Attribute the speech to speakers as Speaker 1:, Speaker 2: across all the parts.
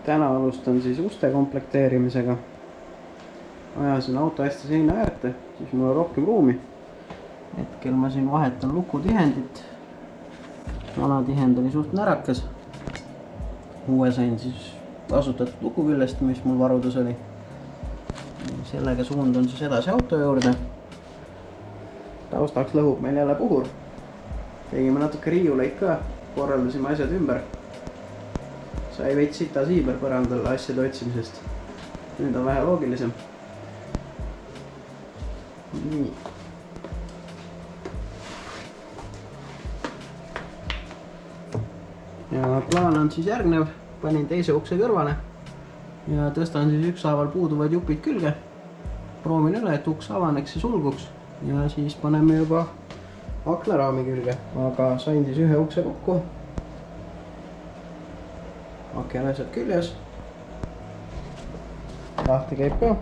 Speaker 1: Täna alustan siis uste komplekteerimisega. Ajasin auto hästi seina äärde, siis mul on rohkem ruumi. Hetkel ma siin vahetan lukutihendit. Vana tihend oli suht närakas. Uue sain siis kasutatud lukuküljest, mis mul varudus oli. Sellega suundun siis edasi auto juurde. Taustaks lõhub meil jälle puhur. Tegime natuke riiuleid ka, korraldasime asjad ümber. Sai veits sita siiber põrandal asjade otsimisest. Nüüd on vähe loogilisem. Nii. Ja plaan on siis järgnev. Panin teise ukse kõrvale ja tõstan siis ükshaaval puuduvad jupid külge. Proovin üle, et uks avaneks ja sulguks ja siis paneme juba aknaraami külge. Aga sain siis ühe ukse kokku. Aken asjad küljes. Lahti käib ka.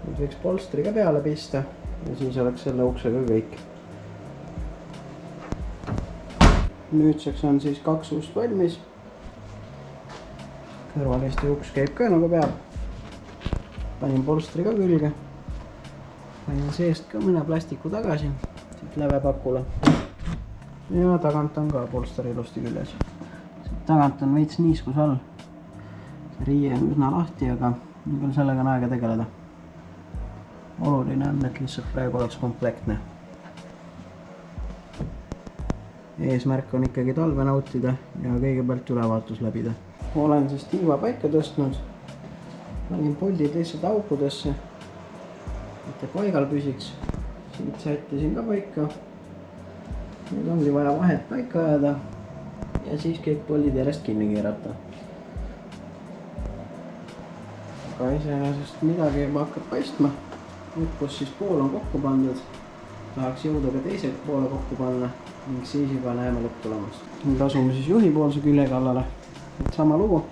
Speaker 1: Nüüd võiks polstri ka peale pista ja siis oleks selle uksega kõik. Nüüdseks on siis 2 ust valmis. Kõrvaliste uks käib ka nagu peab. Panin polstri ka külge. Panin seest ka mõne plastiku tagasi, siit lävepakule. Ja tagant on ka polster ilusti küljes. Tagant on veits niiskus all. See riie on üsna lahti, aga küll sellega on aega tegeleda. Oluline on, et lihtsalt praegu oleks komplektne. Eesmärk on ikkagi talve nautida ja kõigepealt ülevaatus läbida. Olen siis tiiva paika tõstnud. Panin poldid lihtsalt aukudesse, et paigal püsiks. Siit sättisin ka paika. Nüüd ongi vaja vahet paika ajada ja siis kõik poldid järjest kinni keerata. Aga iseenesest midagi juba hakkab paistma. Nüüd, kus siis pool on kokku pandud, tahaks jõuda ka teise poole kokku panna ning siis juba näeme lõpptulemust. Nüüd asume siis juhipoolse külje kallale. Sama lugu.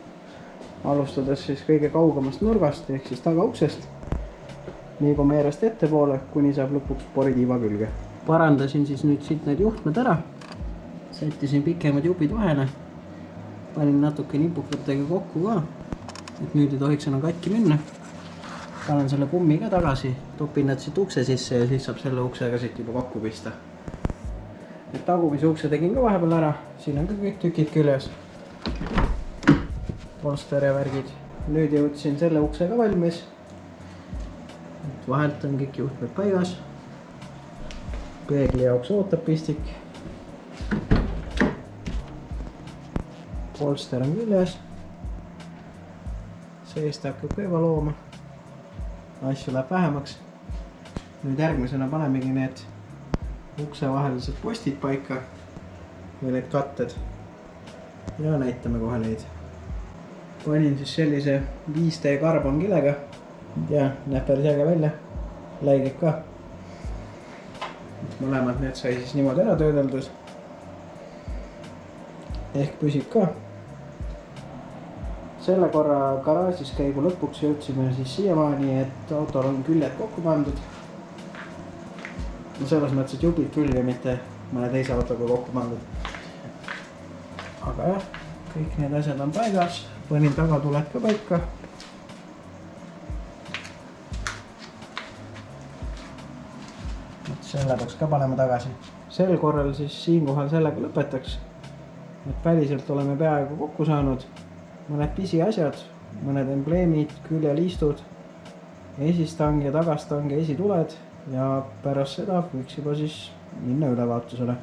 Speaker 1: Alustades siis kõige kaugemast nurgast ehk siis tagauksest. Liigume järjest ettepoole, kuni saab lõpuks poritiiva külge. Parandasin siis nüüd siit need juhtmed ära. Sättisin pikemad jupid vahele. Panin natuke nipukatega kokku ka, et nüüd ei tohiks enam katki minna. Panen selle kummi ka tagasi, topin nad siit ukse sisse ja siis saab selle uksega siit juba kokku pista. Tagumise ukse tegin ka vahepeal ära, siin on ka kõik tükid küljes. Polster ja värgid. Nüüd jõudsin selle ukse ka valmis. Vahelt on kõik juhtmed paigas. Peegli jaoks ootab pistik. Polster on küljes. Seest hakkab kõiva looma. Asju läheb vähemaks. Nüüd järgmisena panemegi need uksevahelised postid paika või need katted ja näitame kohe neid. Panin siis sellise 5D karbonkilega ja näeb päris äge välja, läigib ka. Mõlemad need sai siis niimoodi ära töödeldud ehk püsib ka. Selle korra garaažis käigu lõpuks jõudsime siis siiamaani, et autol on küljed kokku pandud. No selles mõttes, et jupid külge, mitte mõne teise autoga kokku pandud. Aga jah, kõik need asjad on paigas. Panin tagatuled ka paika. Selle peaks ka panema tagasi. Sel korral siis siinkohal sellega lõpetaks. Et päriselt oleme peaaegu kokku saanud. Mõned pisi asjad, mõned embleemid, küljeliistud, esistang ja tagastang ja esituled. Ja pärast seda võiks juba siis minna ülevaatusele.